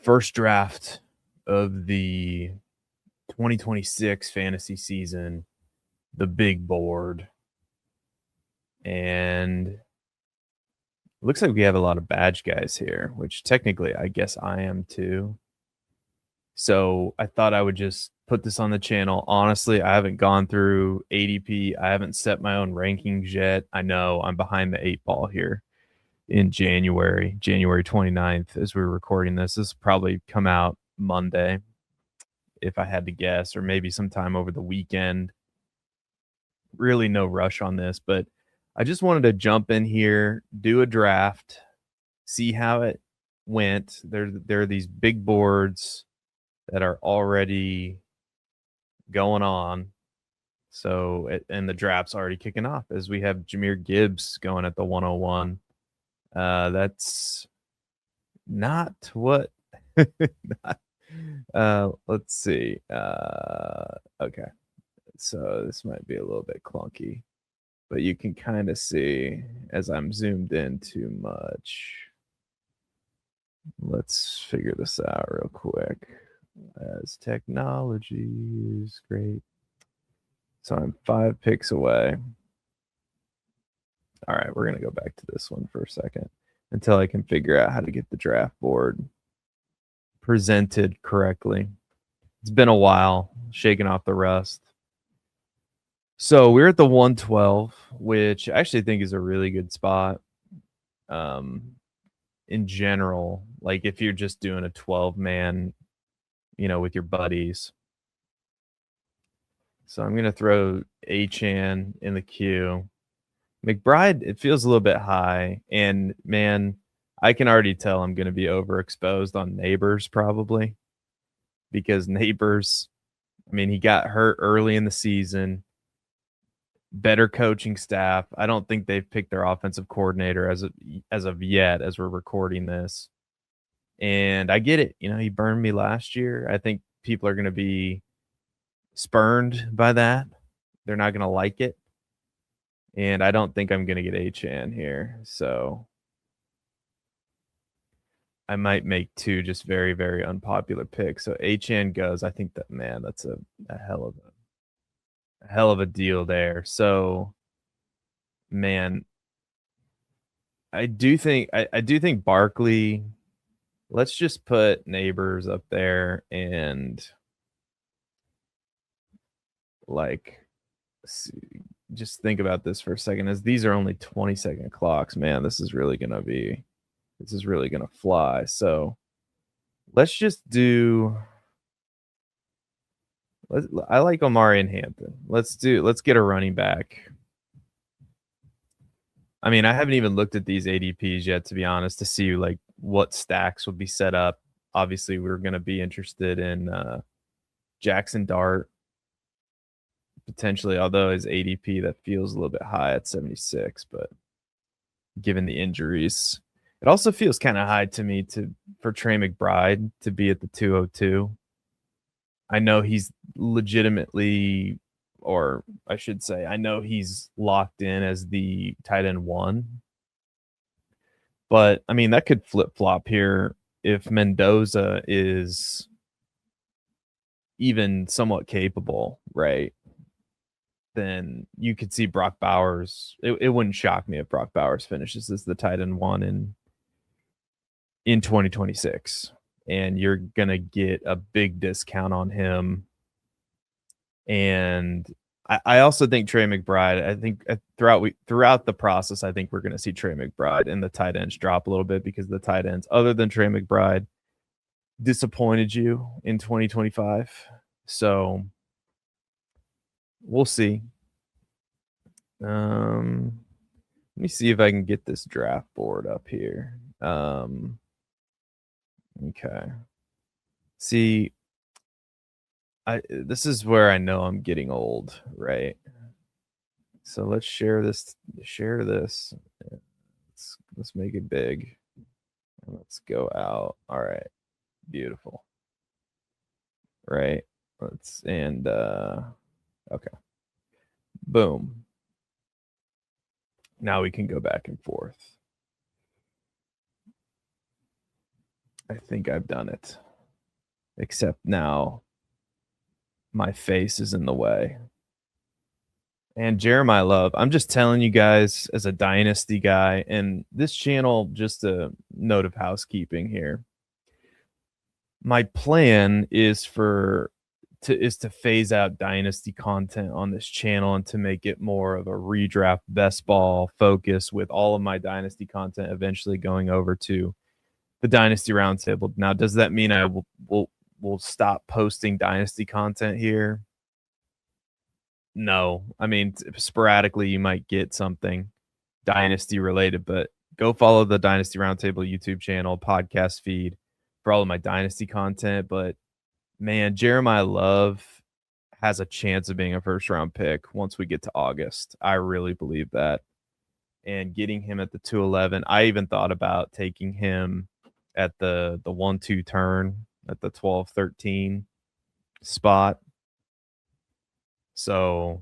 first draft of the 2026 fantasy season, the big board. And it looks like we have a lot of badge guys here, which technically I guess I am too. So I thought I would just put this on the channel. Honestly, I haven't gone through ADP. I haven't set my own rankings yet. I know I'm behind the 8 ball here in January 29th, as we're recording this. This will probably come out Monday, if I had to guess, or maybe sometime over the weekend. Really no rush on this, but I just wanted to jump in here, do a draft, see how it went. There are these big boards that are already going on. So, and the draft's already kicking off as we have Jahmyr Gibbs going at the 101. That's not what. Let's see. Okay. So this might be a little bit clunky, but you can kind of see as I'm zoomed in too much. Let's figure this out real quick. As technology is great. So I'm 5 picks away. All right, we're going to go back to this one for a second until I can figure out how to get the draft board presented correctly. It's been a while, shaking off the rust. So we're at the 112, which I actually think is a really good spot. In general, like if you're just doing a 12-man, with your buddies. So I'm going to throw Achane in the queue. McBride, it feels a little bit high. And, man, I can already tell I'm going to be overexposed on Nabers probably. Because Nabers, he got hurt early in the season. Better coaching staff. I don't think they've picked their offensive coordinator as of yet as we're recording this. And I get it. He burned me last year. I think people are going to be spurned by that. They're not going to like it. And I don't think I'm going to get Achane here. So I might make 2 just very, very unpopular picks. So Achane goes. I think that, man, that's a hell of a deal there. So, man, I do think Barkley. Let's just put Nabers up there and just think about this for a second. As these are only 20-second clocks, man, this is really gonna fly. So let's just do. I like Omari and Hampton. Let's get a running back. I haven't even looked at these ADPs yet, to be honest, to see what stacks would be set up. Obviously, we're going to be interested in Jackson Dart, potentially, although his ADP, that feels a little bit high at 76, but given the injuries, it also feels kind of high to me for Trey McBride to be at the 202. I know he's legitimately, or I should say, I know he's locked in as the tight end 1. But, that could flip-flop here if Mendoza is even somewhat capable, right? Then you could see Brock Bowers. It wouldn't shock me if Brock Bowers finishes as the tight end 1 in 2026. And you're going to get a big discount on him. And I also think Trey McBride, I think throughout the process, I think we're going to see Trey McBride and the tight ends drop a little bit because the tight ends, other than Trey McBride, disappointed you in 2025. So we'll see. Let me see if I can get this draft board up here. Okay. See, this is where I know I'm getting old, right? So let's share this. Let's make it big. And let's go out. All right. Beautiful. Right. Okay. Boom. Now we can go back and forth. I think I've done it. Except now my face is in the way. And Jeremiah Love, I'm just telling you guys as a dynasty guy, and this channel, just a note of housekeeping here. My plan is to phase out dynasty content on this channel and to make it more of a redraft best ball focus, with all of my dynasty content eventually going over to the Dynasty Roundtable. Now, does that mean I will stop posting dynasty content here? No. I mean, sporadically you might get something dynasty related, but go follow the Dynasty Roundtable YouTube channel, podcast feed for all of my dynasty content. But man, Jeremiah Love has a chance of being a first round pick once we get to August. I really believe that. And getting him at the 211, I even thought about taking him at the 1-2 turn at the 12-13 spot. So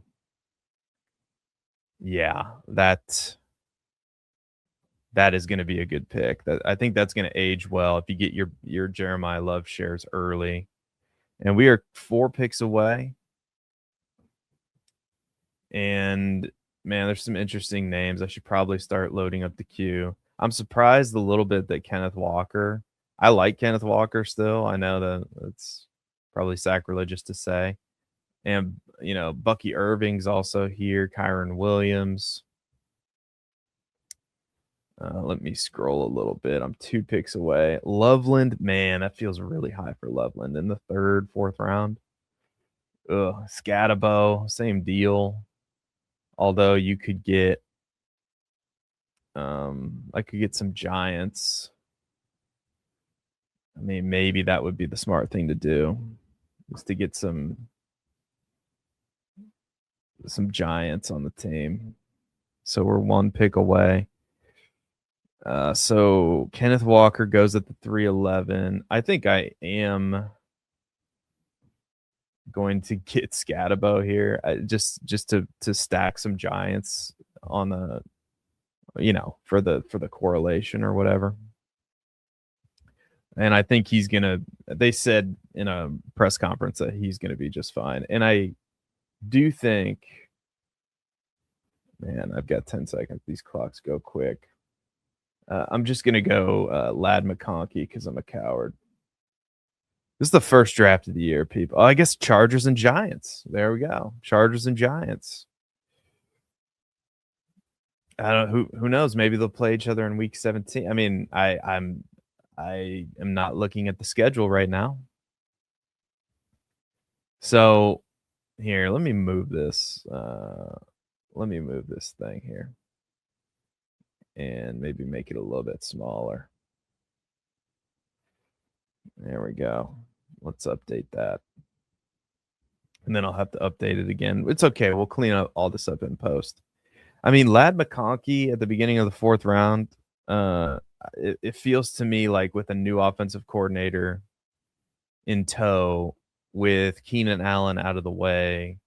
yeah, that is going to be a good pick. That, I think that's going to age well if you get your Jeremiah Love shares early. And we are 4 picks away. And man, there's some interesting names. I should probably start loading up the queue. I'm surprised a little bit that Kenneth Walker. I like Kenneth Walker still. I know that it's probably sacrilegious to say. And, Bucky Irving's also here. Kyron Williams. Let me scroll a little bit. I'm 2 picks away. Loveland, man, that feels really high for Loveland in the 3rd, 4th round. Scatabo, same deal. Although you could get, I could get some Giants. I mean, maybe that would be the smart thing to do, is to get some Giants on the team. So we're 1 pick away. So Kenneth Walker goes at the 311. I think I am going to get Scatabo here, just to stack some Giants on the, for the correlation or whatever. And I think he's gonna. They said in a press conference that he's gonna be just fine. And I do think, man, I've got 10 seconds. These clocks go quick. I'm just gonna go Lad McConkey because I'm a coward. This is the first draft of the year, people. Oh, I guess Chargers and Giants. There we go. Chargers and Giants. I don't know, who knows? Maybe they'll play each other in week 17. I mean, I am not looking at the schedule right now. So here, let me move this. Let me move this thing here and maybe make it a little bit smaller. There we go. Let's update that. And then I'll have to update it again. It's okay. We'll clean up all this up in post. I mean, Lad McConkey at the beginning of the 4th round, it feels to me like with a new offensive coordinator in tow, with Keenan Allen out of the way,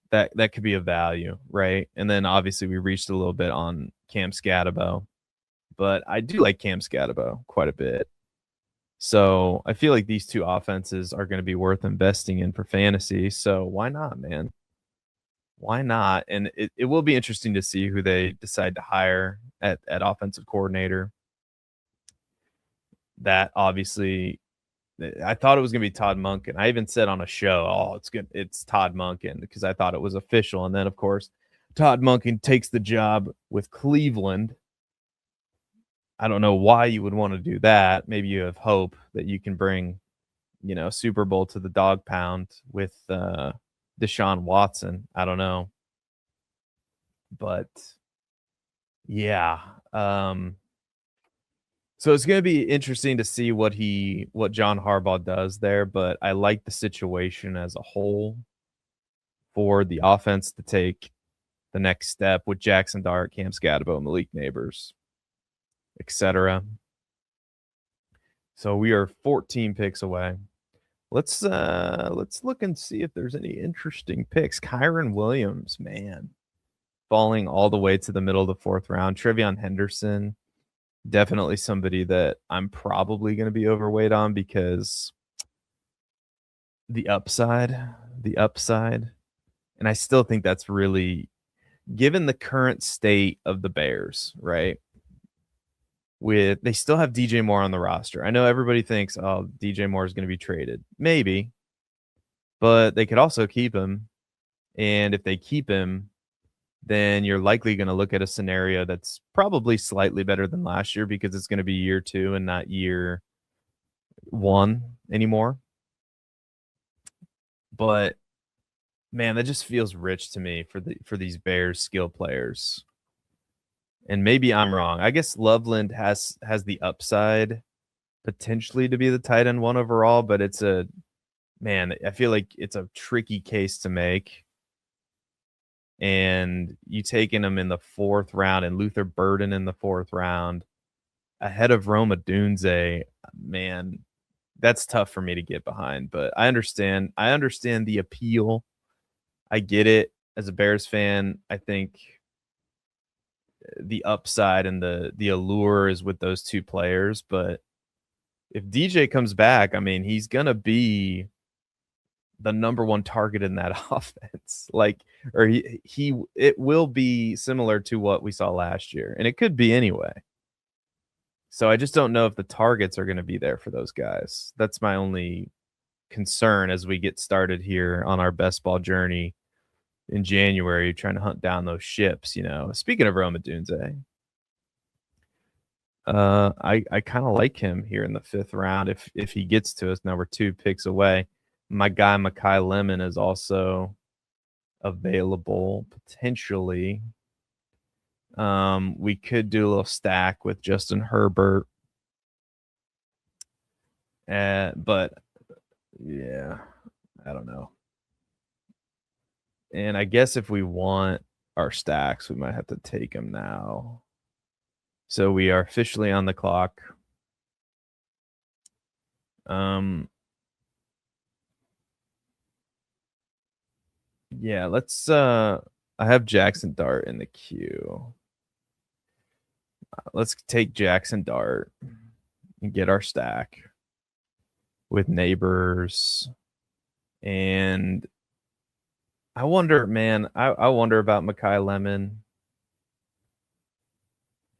that could be of value, right? And then obviously we reached a little bit on Cam Scatabo, but I do like Cam Scatabo quite a bit. So I feel like these 2 offenses are going to be worth investing in for fantasy. So why not, man? Why not? And it will be interesting to see who they decide to hire at offensive coordinator. That obviously, I thought it was going to be Todd Monken. I even said on a show, "Oh, it's good. It's Todd Monken," because I thought it was official. And then, of course, Todd Monken takes the job with Cleveland. I don't know why you would want to do that. Maybe you have hope that you can bring, Super Bowl to the dog pound with Deshaun Watson. I don't know. But yeah. So it's going to be interesting to see what John Harbaugh does there, but I like the situation as a whole for the offense to take the next step with Jackson Dart, Cam Scatabo, Malilk Nabers, etc. So we are 14 picks away. Let's look and see if there's any interesting picks. Kyron Williams, man, falling all the way to the middle of the 4th round. Trevion Henderson, Definitely somebody that I'm probably gonna be overweight on because the upside the upside, and I still think that's really given the current state of the Bears, right? With they still have DJ Moore on the roster. I know everybody thinks, "Oh, DJ Moore is gonna be traded." Maybe, but they could also keep him, and if they keep him, then you're likely gonna look at a scenario that's probably slightly better than last year because it's gonna be year 2 and not year 1 anymore. But, man, that just feels rich to me for these Bears skill players, and maybe I'm wrong. I guess Loveland has the upside potentially to be the tight end 1 overall, but it's a man, I feel like it's a tricky case to make, and you taking him in the 4th round and Luther Burden in the 4th round ahead of Rome Odunze, man, that's tough for me to get behind, but I understand the appeal. I get it. As a Bears fan, I think the upside and the allure is with those 2 players, but if DJ comes back, I mean, he's gonna be the number 1 target in that offense. Like, or he it will be similar to what we saw last year, and it could be anyway. So I just don't know if the targets are gonna be there for those guys. That's my only concern as we get started here on our best ball journey in January, trying to hunt down those ships, you know. Speaking of Roma Dunze, I kinda like him here in the 5th round if he gets to us. Now we're 2 picks away. My guy, Mekhi Lemon, is also available potentially. We could do a little stack with Justin Herbert. But yeah, I don't know. And I guess if we want our stacks, we might have to take them now. So we are officially on the clock. Yeah, let's I have Jackson Dart in the queue. Let's take Jackson Dart and get our stack with Neighbors. And I wonder, man, I wonder about Mekhi Lemon.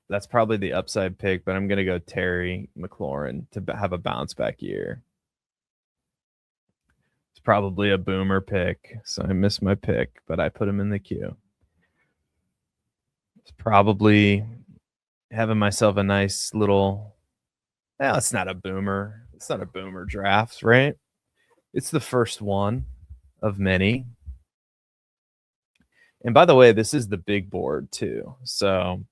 That's probably the upside pick, but I'm gonna go Terry McLaurin to have a bounce back year. It's probably a boomer pick, so I missed my pick, but I put him in the queue. It's probably having myself a nice little. Well, it's not a boomer. It's not a boomer draft, right? It's the first one of many. And by the way, this is the big board too. So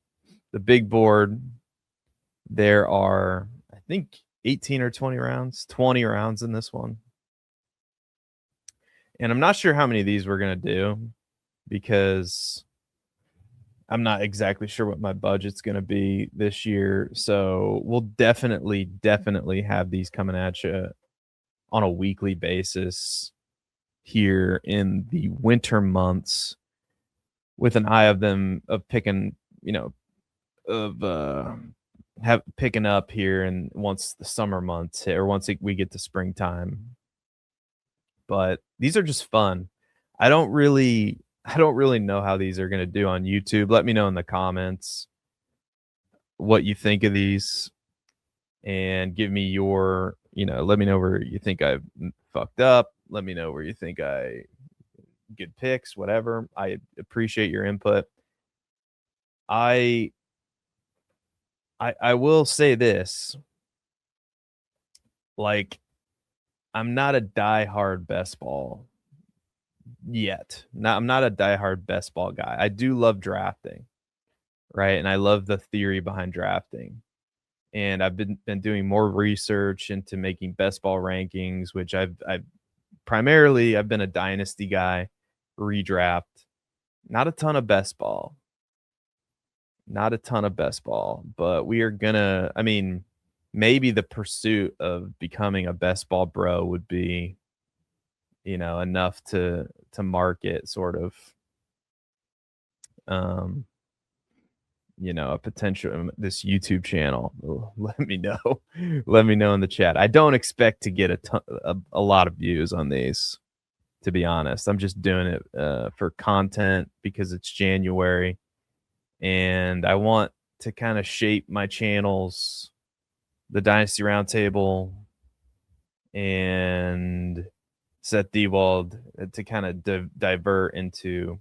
the big board, there are, I think, 18 or 20 rounds, 20 rounds in this one. And I'm not sure how many of these we're going to do because I'm not exactly sure what my budget's going to be this year. So we'll definitely have these coming at you on a weekly basis here in the winter months with an eye of picking, you know, of have picking up here and once the summer months hit or we get to springtime. But these are just fun. I don't really know how these are gonna do on YouTube. Let me know in the comments what you think of these and give me your, you know, let me know where you think I've fucked up. Let me know where you think I good picks, whatever. I appreciate your input. I I will say this, like, I'm not a diehard best ball yet. I'm not a diehard best ball guy. I do love drafting, right? And I love the theory behind drafting. And I've been doing more research into making best ball rankings, which I've primarily I've been a dynasty guy, redraft, not a ton of best ball. Not a ton of best ball, but we are gonna I mean, maybe the pursuit of becoming a best ball bro would be, you know, enough to market sort of. Um, a potential this YouTube channel, let me know. Let me know in the chat. I don't expect to get a lot of views on these, to be honest. I'm just doing it for content because it's January, and I want to kind of shape my channels, the Dynasty Roundtable and Seth Dewald, to kind of divert into,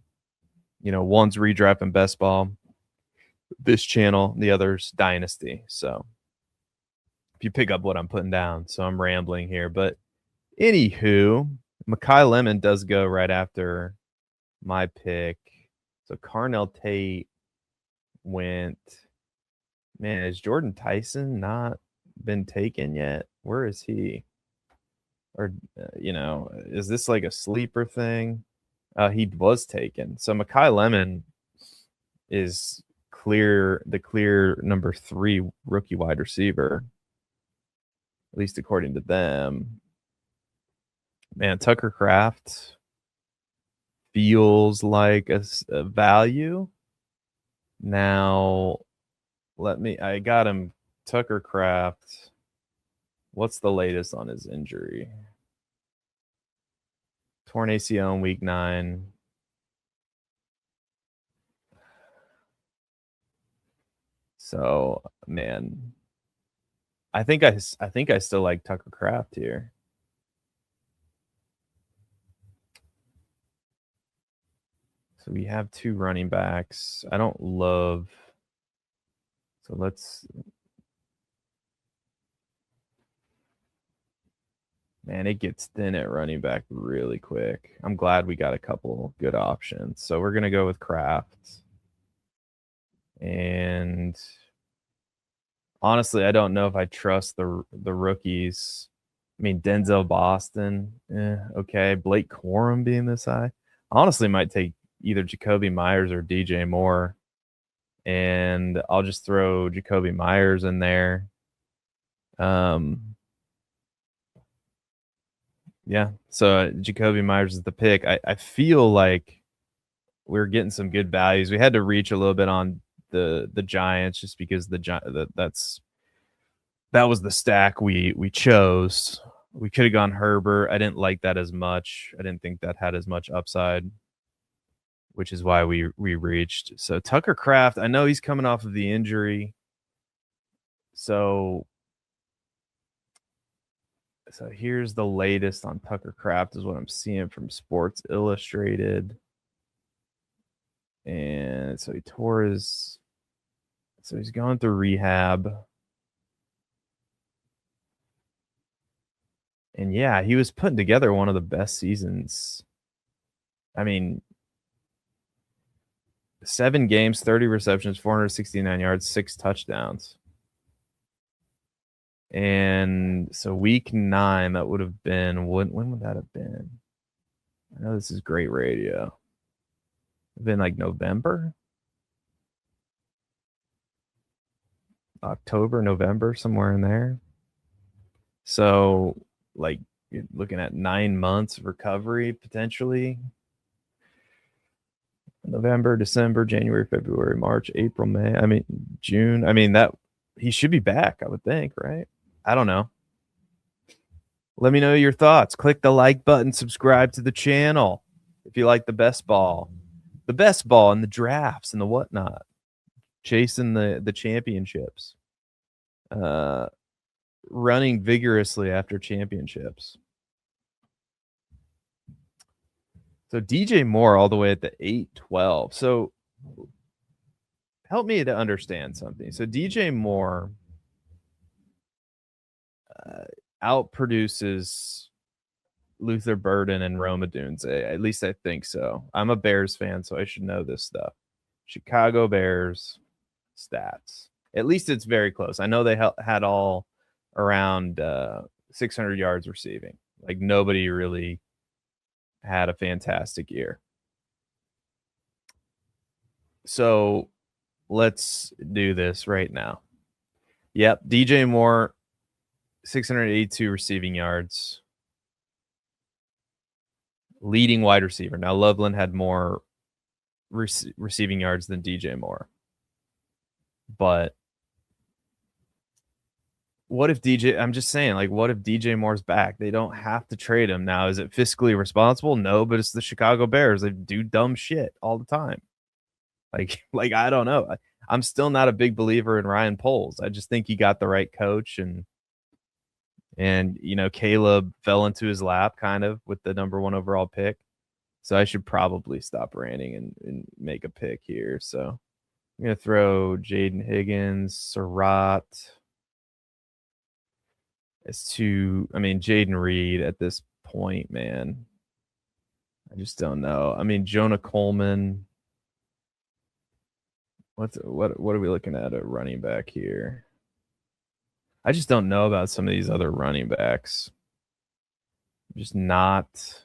one's redraft and best ball, this channel, the other's Dynasty. So if you pick up what I'm putting down, so I'm rambling here, but anywho, Mekhi Lemon does go right after my pick. So Carnell Tate went. Man, is Jordan Tyson not been taken yet? Where is he? Or, is this like a sleeper thing? He was taken. So Mekhi Lemon is the clear number 3 rookie wide receiver, at least according to them. Man, Tucker Kraft feels like a value. Now, I got him, Tucker Kraft. What's the latest on his injury? Torn ACL in week 9. So, man, I think I still like Tucker Kraft here. So we have 2 running backs. I don't love. So let's. Man, it gets thin at running back really quick. I'm glad we got a couple good options. So we're gonna go with Kraft. And honestly, I don't know if I trust the rookies. I mean, Denzel Boston, okay. Blake Corum being this high. Honestly, might take either Jacoby Myers or DJ Moore. And I'll just throw Jacoby Myers in there. Yeah, so Jacoby Myers is the pick. I feel like we're getting some good values. We had to reach a little bit on the Giants just because that was the stack we chose. We could have gone Herbert. I didn't like that as much. I didn't think that had as much upside, which is why we reached. So Tucker Kraft, I know he's coming off of the injury. So here's the latest on Tucker Kraft is what I'm seeing from Sports Illustrated. And so he's going through rehab. And yeah, he was putting together one of the best seasons. I mean, 7 games, 30 receptions, 469 yards, 6 touchdowns. And so week 9, that would have been, when would that have been? I know this is great radio. It'd been like November, October, November, somewhere in there. So like you're looking at 9 months of recovery potentially. November, December, January, February, March, April, May. I mean, June. I mean, that he should be back, I would think, right? I don't know. Let me know your thoughts. Click the like button, subscribe to the channel if you like the best ball and the drafts and the whatnot, chasing the championships, running vigorously after championships. So DJ Moore all the way at the 8-12. So help me to understand something. So DJ Moore outproduces Luther Burden and Rome Odunze. At least I think so. I'm a Bears fan, so I should know this stuff. Chicago Bears stats. At least it's very close. I know they had all around 600 yards receiving. Like nobody really had a fantastic year. So let's do this right now. Yep, DJ Moore, 682 receiving yards. Leading wide receiver. Now, Loveland had more receiving yards than DJ Moore. But what if DJ I'm just saying, like, what if DJ Moore's back? They don't have to trade him now. Is it fiscally responsible? No, but it's the Chicago Bears. They do dumb shit all the time. Like I don't know. I'm still not a big believer in Ryan Poles. I just think he got the right coach and Caleb fell into his lap kind of with the number 1 overall pick. So I should probably stop ranting and make a pick here. So I'm gonna throw Jaden Higgins, Surratt. Jaden Reed at this point, man. I just don't know. Jonah Coleman. What are we looking at running back here? I just don't know about some of these other running backs. Just not.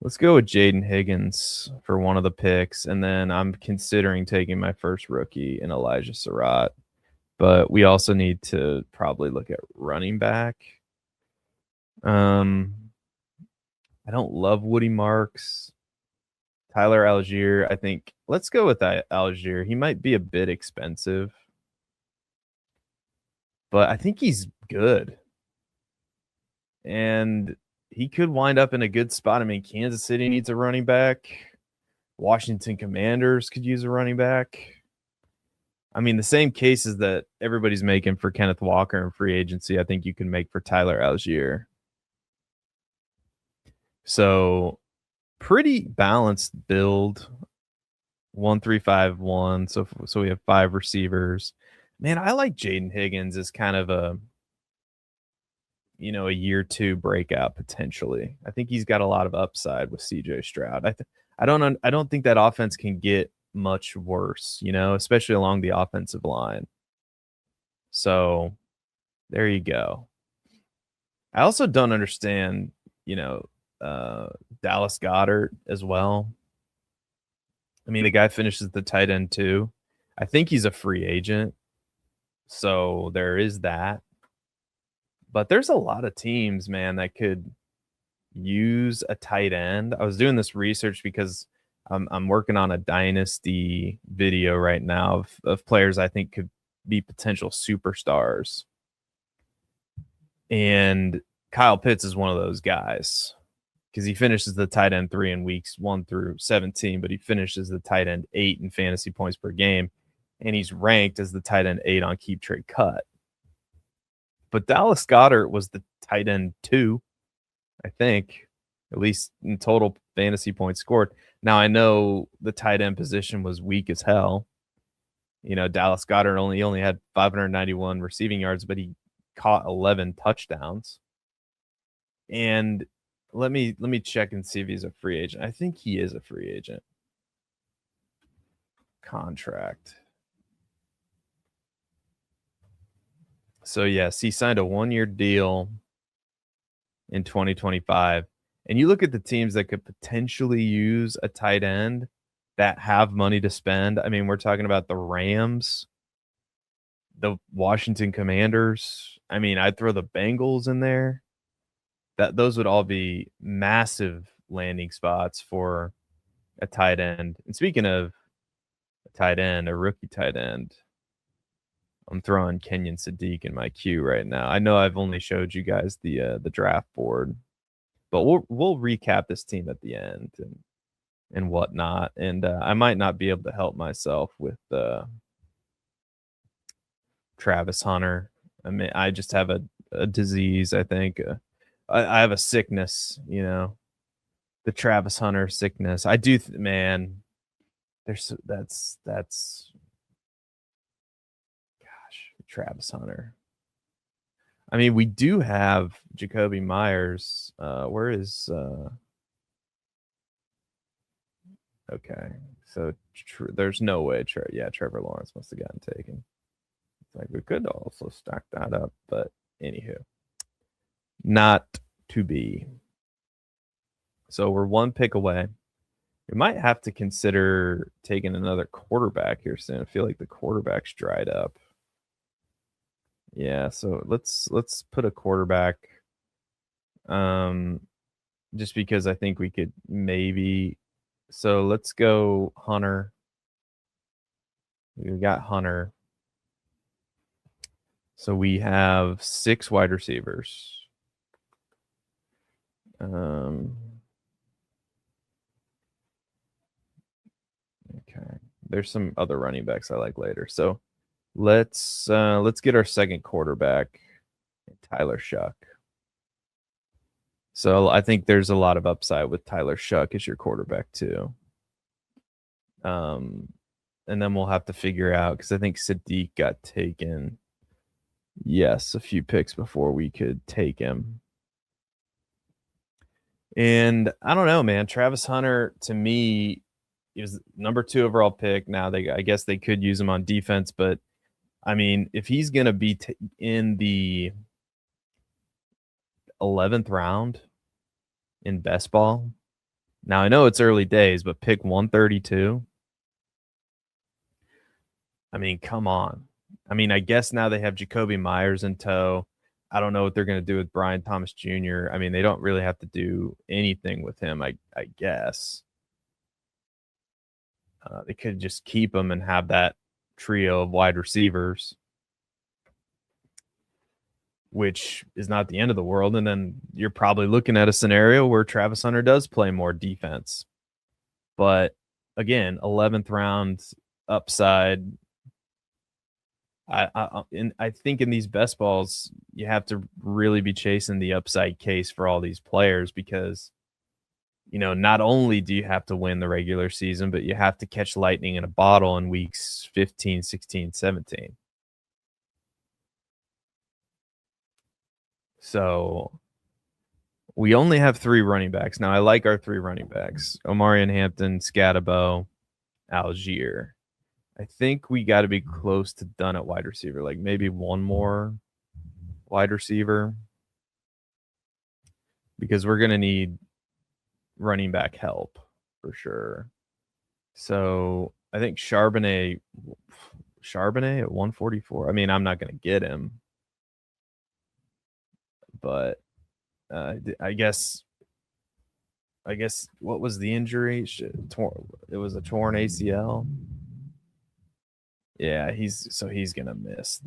Let's go with Jaden Higgins for one of the picks, and then I'm considering taking my first rookie in Elijah Surratt. But we also need to probably look at running back. I don't love Woody Marks. Tyler Algier, I think. Let's go with Algier. He might be a bit expensive, but I think he's good. And he could wind up in a good spot. Kansas City needs a running back. Washington Commanders could use a running back. The same cases that everybody's making for Kenneth Walker in free agency, I think you can make for Tyler Algier. So pretty balanced build. 1-3-5-1. So we have 5 receivers. Man, I like Jaden Higgins as kind of a year 2 breakout potentially. I think he's got a lot of upside with CJ Stroud. I don't think that offense can get much worse, especially along the offensive line. So there you go. I also don't understand, Dallas Goedert as well. The guy finishes the tight end too. I think he's a free agent. So there is that. But there's a lot of teams, man, that could use a tight end. I was doing this research because I'm working on a dynasty video right now of players I think could be potential superstars. And Kyle Pitts is one of those guys because he finishes the tight end 3 in weeks 1 through 17, but he finishes the tight end 8 in fantasy points per game. And he's ranked as the tight end 8 on Keep Trade Cut. But Dallas Goedert was the tight end 2, I think, at least in total fantasy points scored. Now, I know the tight end position was weak as hell. Dallas Goedert only had 591 receiving yards, but he caught 11 touchdowns. And let me check and see if he's a free agent. I think he is a free agent. Contract. So yes, he signed a 1-year deal in 2025. And you look at the teams that could potentially use a tight end that have money to spend. We're talking about the Rams, the Washington Commanders. I'd throw the Bengals in there. Those would all be massive landing spots for a tight end. And speaking of a tight end, a rookie tight end, I'm throwing Kenyon Sadiq in my queue right now. I know I've only showed you guys the draft board, but we'll recap this team at the end and whatnot. And I might not be able to help myself with Travis Hunter. I just have a disease. I think I have a sickness. The Travis Hunter sickness. I do, man. That's Travis Hunter. We do have Jacoby Myers. Where is okay, so there's no way Trevor Lawrence must have gotten taken. It's like we could also stack that up, but anywho, not to be. So we're 1 pick away. We might have to consider taking another quarterback here soon. I feel like the quarterback's dried up. Yeah, so let's put a quarterback. Just because I think we could maybe. So let's go Hunter. We got Hunter. So we have 6 wide receivers. Okay. There's some other running backs I like later. So let's get our second quarterback, Tyler Shuck. So I think there's a lot of upside with Tyler Shuck as your quarterback too. And then we'll have to figure out, because I think Sadiq got taken. Yes, a few picks before we could take him. And I don't know, man. Travis Hunter, to me, he was number 2 overall pick. Now I guess they could use him on defense, but I mean, if he's gonna be in the 11th round in best ball, now I know it's early days, but pick 132. I mean, come on. I mean, I guess now they have Jacoby Myers in tow. I don't know what they're going to do with Brian Thomas Jr. I mean, they don't really have to do anything with him, I guess. They could just keep him and have that trio of wide receivers, which is not the end of the world. And then you're probably looking at a scenario where Travis Hunter does play more defense. But again, 11th round upside. I think in these best balls, you have to really be chasing the upside case for all these players, because, you know, not only do you have to win the regular season, but you have to catch lightning in a bottle in weeks 15, 16, 17. So we only have 3 running backs. Now, I like our 3 running backs: Omarion Hampton, Scatabo, Algier. I think we got to be close to done at wide receiver, like maybe one more wide receiver, because we're going to need running back help for sure. So I think Charbonnet at 144. I mean, I'm not going to get him, but I guess what was the injury? It was a torn ACL. Yeah, he's gonna miss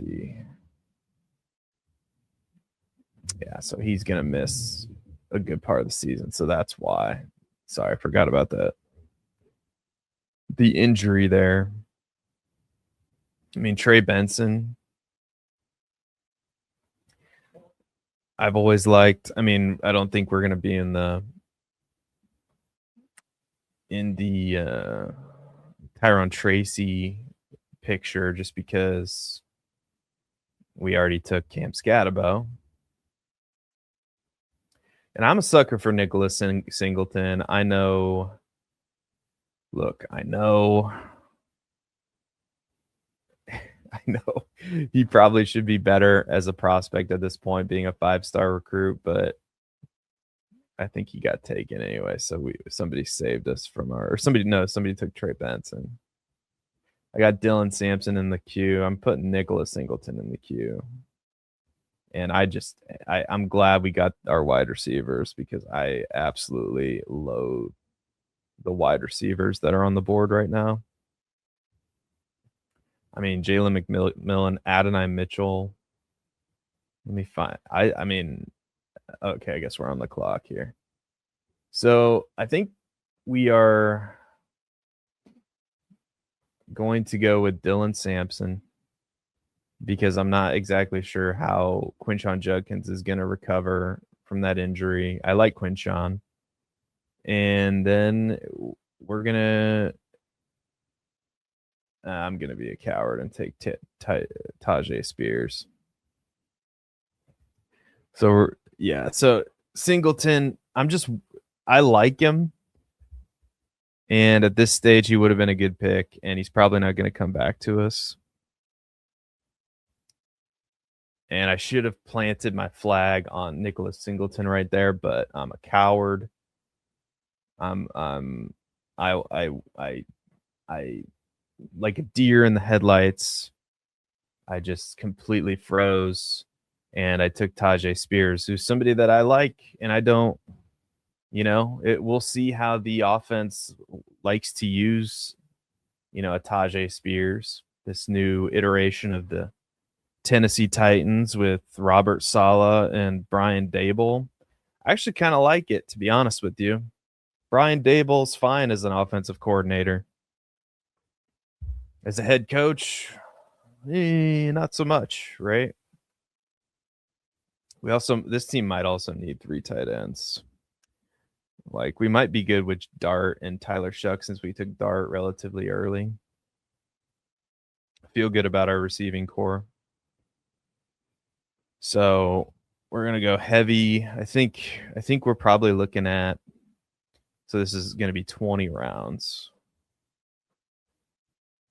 a good part of the season. So that's why. Sorry, I forgot about that. The injury there. I mean, Trey Benson, I've always liked. I mean, I don't think we're gonna be in the Tyrone Tracy picture, just because we already took Cam Scatabo. And I'm a sucker for Nicholas Singleton. I know he probably should be better as a prospect at this point, being a 5-star recruit, but I think he got taken anyway. So somebody saved us from somebody took Trey Benson. I got Dylan Sampson in the queue. I'm putting Nicholas Singleton in the queue. And I'm glad we got our wide receivers, because I absolutely loathe the wide receivers that are on the board right now. I mean, Jalen McMillan, Adonai Mitchell. Let me find. I mean, okay, I guess we're on the clock here. So I think we are going to go with Dylan Sampson, because I'm not exactly sure how Quinshon Judkins is going to recover from that injury. I like Quinshon. And then we're going to I'm going to be a coward and take Tajay Spears. So so Singleton, I like him. And at this stage, he would have been a good pick, and he's probably not going to come back to us. And I should have planted my flag on Nicholas Singleton right there, but I'm a coward. I like a deer in the headlights. I just completely froze, and I took Tajay Spears, who's somebody that I like, and I don't, we'll see how the offense likes to use, a Tajay Spears, this new iteration of the Tennessee Titans with Robert Saleh and Brian Dable. I actually kind of like it, to be honest with you. Brian Dable's fine as an offensive coordinator. As a head coach, not so much, right? This team might also need 3 tight ends. Like, we might be good with Dart and Tyler Shuck since we took Dart relatively early. I feel good about our receiving core. So we're gonna go heavy. I think we're probably looking at. So this is gonna be 20 rounds.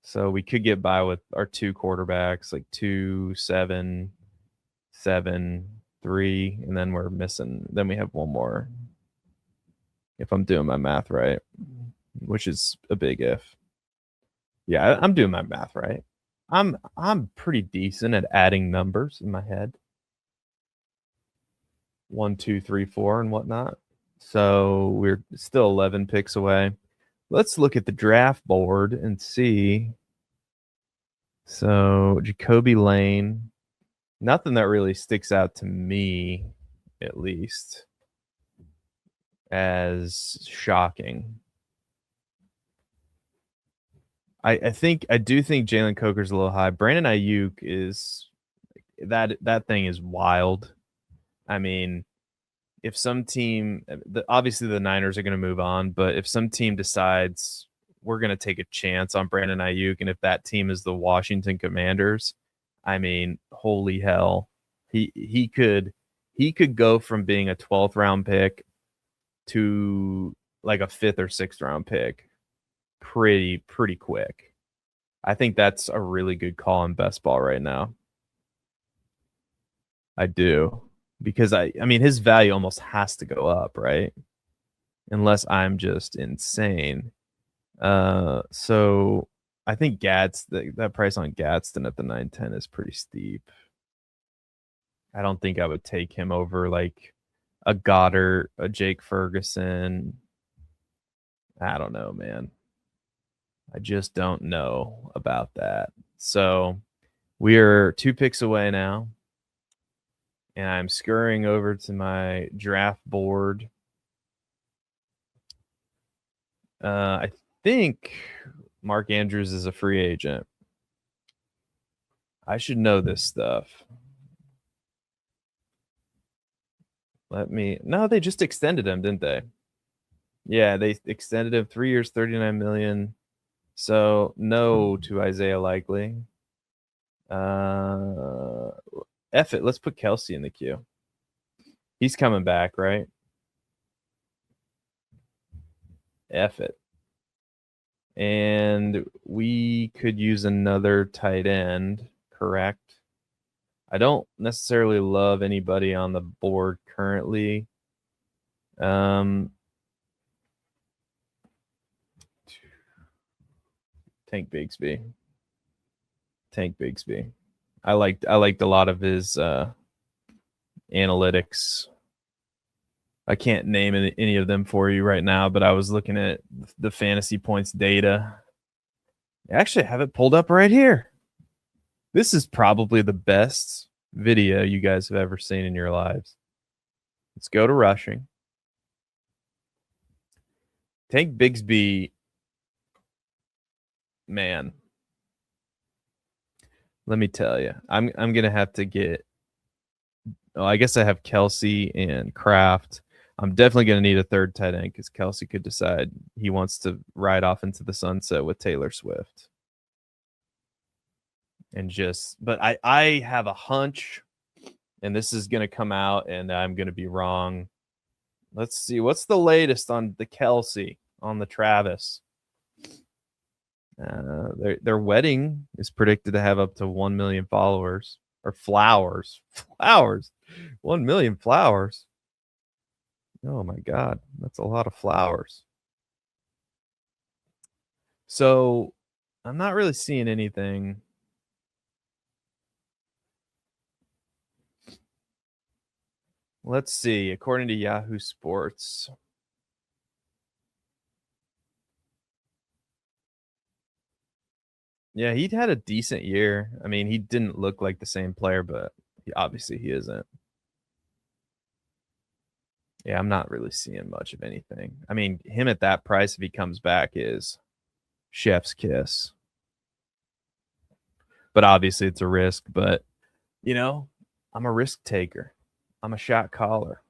So we could get by with our 2 quarterbacks, like 2, 7, 7, 3, and then we're missing. Then we have one more. If I'm doing my math right, which is a big if. Yeah, I'm doing my math right. I'm pretty decent at adding numbers in my head. 1, 2, 3, 4, and whatnot. So we're still 11 picks away. Let's look at the draft board and see. So Jacoby Lane, nothing that really sticks out to me, at least, as shocking. I do think Jalen Coker's a little high. Brandon Ayuk is that thing is wild. I mean, if some team, obviously the Niners are going to move on, but if some team decides we're going to take a chance on Brandon Ayuk, and if that team is the Washington Commanders, I mean, holy hell, he could go from being a 12th round pick to like a 5th or 6th round pick pretty quick. I think that's a really good call on best ball right now. I do. Because I mean his value almost has to go up, right? Unless I'm just insane. So I think that price on Gadsden at the 910 is pretty steep. I don't think I would take him over like a Goddard, a Jake Ferguson. I don't know, man. I just don't know about that. So we're 2 picks away now. And I'm scurrying over to my draft board. I think Mark Andrews is a free agent. I should know this stuff. No, they just extended him, didn't they? Yeah, they extended him 3 years, $39 million. So no to Isaiah Likely. F it. Let's put Kelsey in the queue. He's coming back, right? F it. And we could use another tight end, correct? I don't necessarily love anybody on the board currently. Tank Bigsby. I liked a lot of his analytics. I can't name any of them for you right now, but I was looking at the fantasy points data. I actually have it pulled up right here. This is probably the best video you guys have ever seen in your lives. Let's go to rushing. Tank Bigsby, man. Let me tell you, I'm gonna have to get. Oh, I guess I have Kelsey and Kraft. I'm definitely going to need a third tight end because Kelsey could decide he wants to ride off into the sunset with Taylor Swift. But I have a hunch, and this is going to come out, and I'm going to be wrong. Let's see. What's the latest on the Kelsey, on the Travis? Their wedding is predicted to have up to 1 million followers. Or flowers. 1 million flowers. Oh my God, that's a lot of flowers. So I'm not really seeing anything. Let's see. According to Yahoo Sports, Yeah, he'd had a decent year. I mean, he didn't look like the same player, but obviously he isn't. Yeah, I'm not really seeing much of anything. I mean, him at that price, if he comes back, is chef's kiss. But obviously it's a risk. But, I'm a risk taker. I'm a shot caller.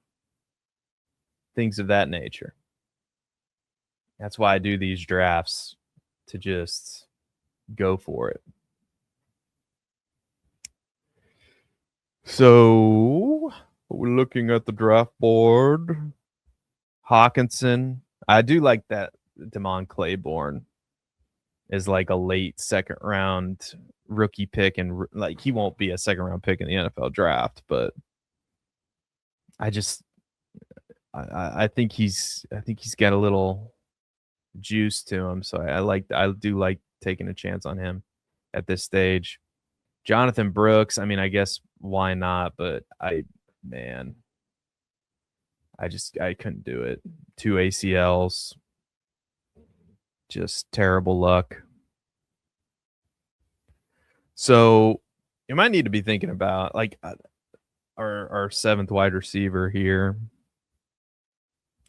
Things of that nature. That's why I do these drafts, to just go for it. So we're looking at the draft board. Hawkinson. I do like that Damon Claiborne is like a late second round rookie pick, and like he won't be a second round pick in the NFL draft, but I just I think he's got a little juice to him, so I do like taking a chance on him at this stage. Jonathan Brooks, I mean, I guess why not, but man, I couldn't do it. 2 ACLs, just terrible luck. So you might need to be thinking about like our seventh wide receiver here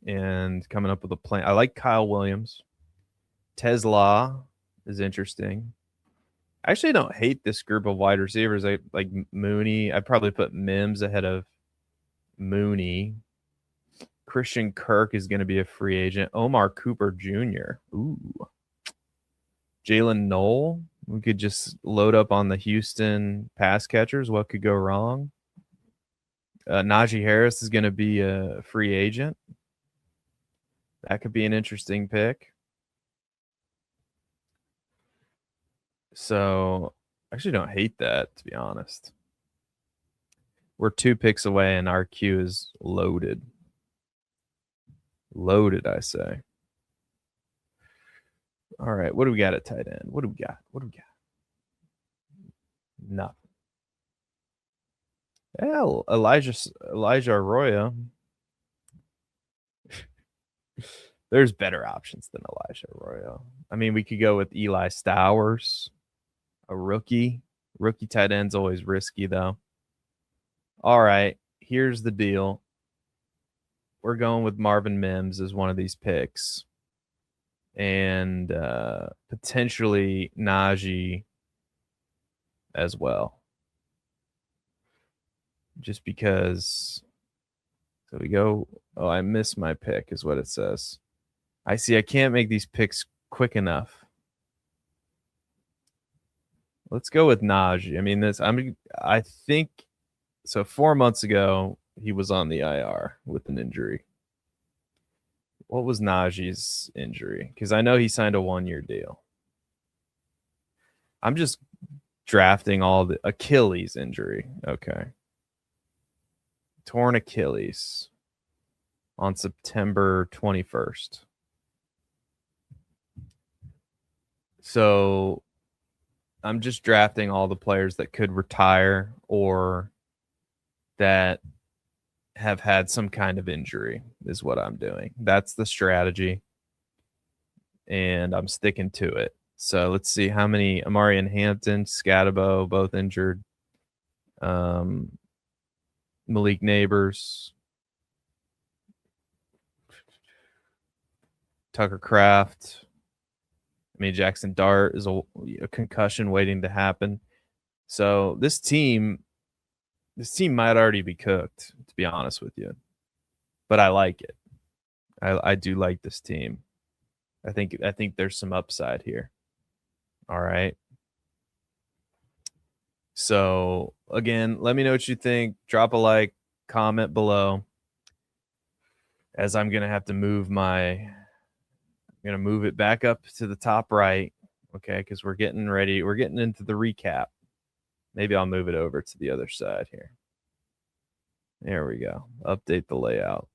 and coming up with a plan. I like Kyle Williams. Tesla is interesting. I actually don't hate this group of wide receivers. I like Mooney. I'd probably put Mims ahead of Mooney. Christian Kirk is going to be a free agent. Omar Cooper Jr. Ooh. Jalen Knoll. We could just load up on the Houston pass catchers. What could go wrong? Najee Harris is going to be a free agent. That could be an interesting pick. So I actually don't hate that, to be honest. We're 2 picks away and our queue is loaded. Loaded, I say. All right, what do we got at tight end? What do we got? Nothing. Hell, Elijah Arroyo. There's better options than Elijah Arroyo. I mean, we could go with Eli Stowers, a rookie. Rookie tight end's always risky, though. All right, here's the deal. We're going with Marvin Mims as one of these picks. And potentially Najee as well. Just because. So we go. Oh, I missed my pick, is what it says. I see. I can't make these picks quick enough. Let's go with Najee. I mean, I think so. 4 months ago, he was on the IR with an injury. What was Najee's injury? Because I know he signed a 1-year deal. I'm just drafting all the Achilles injury. Okay. Torn Achilles on September 21st. So I'm just drafting all the players that could retire or that have had some kind of injury is what I'm doing. That's the strategy. And I'm sticking to it. So let's see how many. Amari and Hampton, Scatabo, both injured. Malilk Nabers, Tucker Kraft. I mean, Jackson Dart is a concussion waiting to happen. So this team might already be cooked, to be honest with you. But I like it. I do like this team. I think there's some upside here. All right. So again, let me know what you think. Drop a like, comment below. As I'm gonna have to move it back up to the top right. Okay, because we're getting ready. We're getting into the recap. Maybe I'll move it over to the other side here. There we go. Update the layout.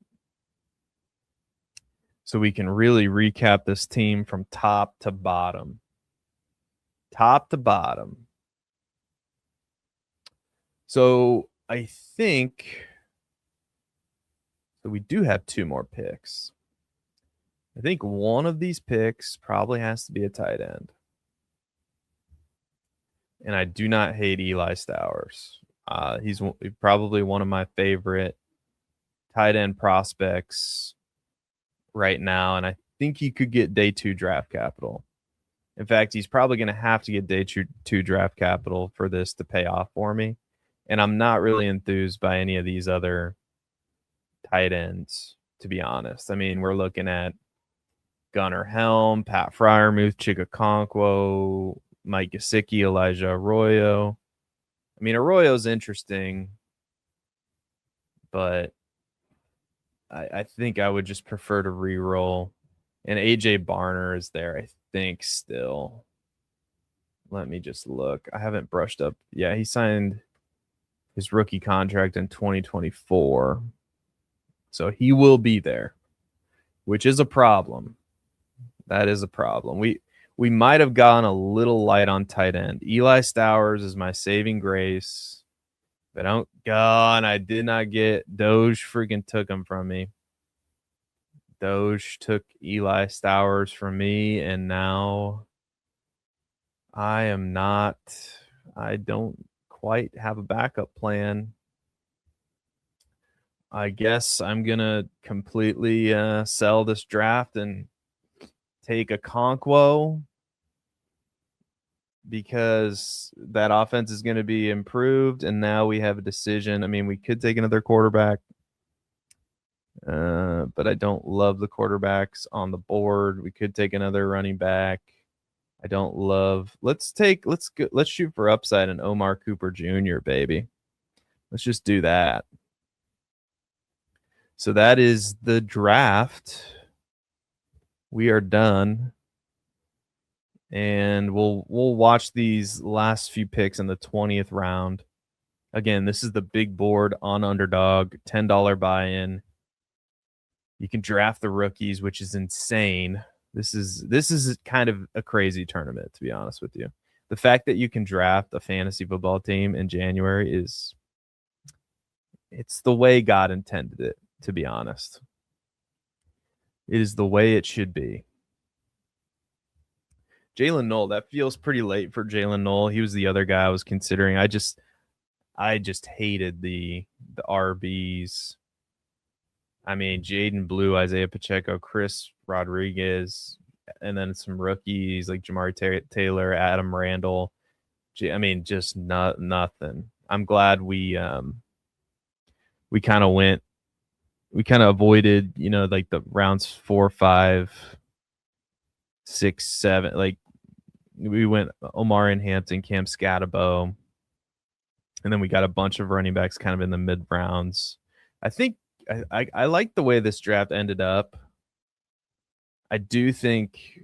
So we can really recap this team from top to bottom. Top to bottom. So I think that we do have 2 more picks. I think one of these picks probably has to be a tight end. and I do not hate Eli Stowers. He's probably one of my favorite tight end prospects right now, and I think he could get day 2 draft capital. In fact, he's probably going to have to get day 2 draft capital for this to pay off for me. And I'm not really enthused by any of these other tight ends, to be honest. I mean, we're looking at Gunnar Helm, Pat Fryermuth, Chikakonkwo, Mike Gesicki, Elijah Arroyo. I mean, Arroyo's interesting, but I think I would just prefer to re-roll. And AJ Barner is there, I think, still. Let me just look. I haven't brushed up. Yeah, he signed his rookie contract in 2024. So he will be there, which is a problem. That is a problem. We might have gone a little light on tight end. Eli Stowers is my saving grace. But I did not get Doge freaking took him from me. Doge took Eli Stowers from me, and now I don't quite have a backup plan. I guess I'm going to completely sell this draft and take a Okonkwo because that offense is going to be improved, and now we have a decision. I mean, we could take another quarterback, but I don't love the quarterbacks on the board. We could take another running back. I don't love. Let's shoot for upside and Omar Cooper Jr., baby. Let's just do that. So that is the draft. We are done. And we'll watch these last few picks in the 20th round. Again, this is the big board on Underdog, $10 buy-in. You can draft the rookies, which is insane. This is kind of a crazy tournament, to be honest with you. The fact that you can draft a fantasy football team in January it's the way God intended it, to be honest. It is the way it should be. Jalen Knoll, that feels pretty late for Jalen Knoll. He was the other guy I was considering. I just hated the RBs. I mean, Jaden Blue, Isaiah Pacheco, Chris Rodriguez, and then some rookies like Jamari Taylor, Adam Randall. I mean, just nothing. I'm glad we kind of avoided, like the rounds 4, 5, 6, 7. Like we went Omar and Hampton, Cam Scatabo, and then we got a bunch of running backs kind of in the mid rounds. I think I like the way this draft ended up. I do think,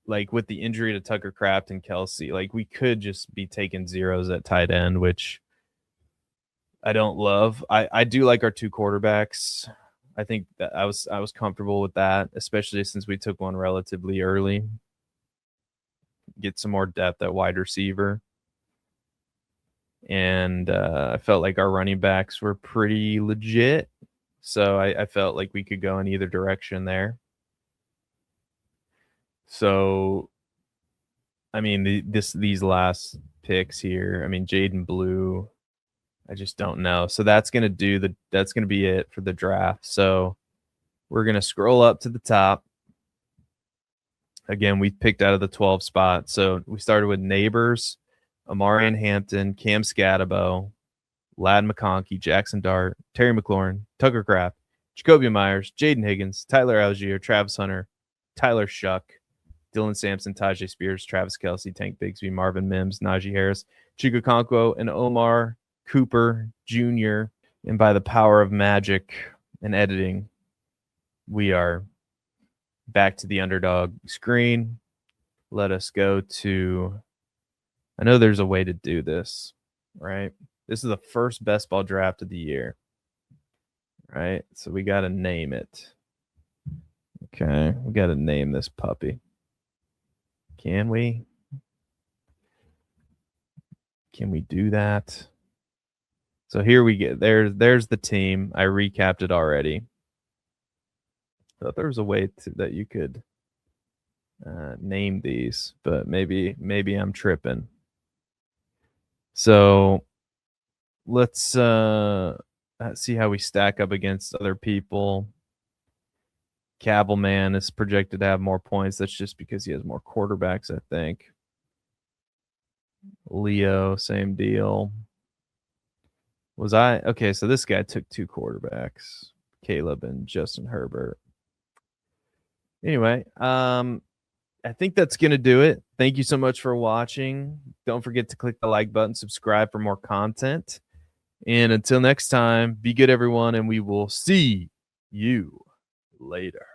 like with the injury to Tucker Kraft and Kelsey, like we could just be taking zeros at tight end, which I don't love. I do like our 2 quarterbacks. I think that I was comfortable with that, especially since we took one relatively early. Get some more depth at wide receiver. And I felt like our running backs were pretty legit. So I felt like we could go in either direction there. So, I mean, these last picks here, I mean, Jaden Blue, I just don't know. So that's going to be it for the draft. So we're going to scroll up to the top. Again, we picked out of the 12 spot. So we started with Nabers, Amarian Hampton, Cam Scatabo, Lad McConkey, Jackson Dart, Terry McLaurin, Tucker Kraft, Jacoby Myers, Jaden Higgins, Tyler Algier, Travis Hunter, Tyler Shuck, Dylan Sampson, Tajay Spears, Travis Kelsey, Tank Bigsby, Marvin Mims, Najee Harris, Chika Okonkwo, and Omar Cooper Jr. And by the power of magic and editing, we are back to the Underdog screen. Let us go to, I know there's a way to do this, right? This is the first best ball draft of the year, right? So we got to name it. Okay, we got to name this puppy. Can we do that? So here we get, there's the team. I recapped it already. I thought there was a way that you could name these, but maybe I'm tripping. So let's see how we stack up against other people. Cavalman is projected to have more points. That's just because he has more quarterbacks, I think. Leo, same deal. Was I okay? So this guy took 2 quarterbacks, Caleb and Justin Herbert. Anyway, I think that's gonna do it. Thank you so much for watching. Don't forget to click the like button, subscribe for more content. And until next time, be good, everyone, and we will see you later.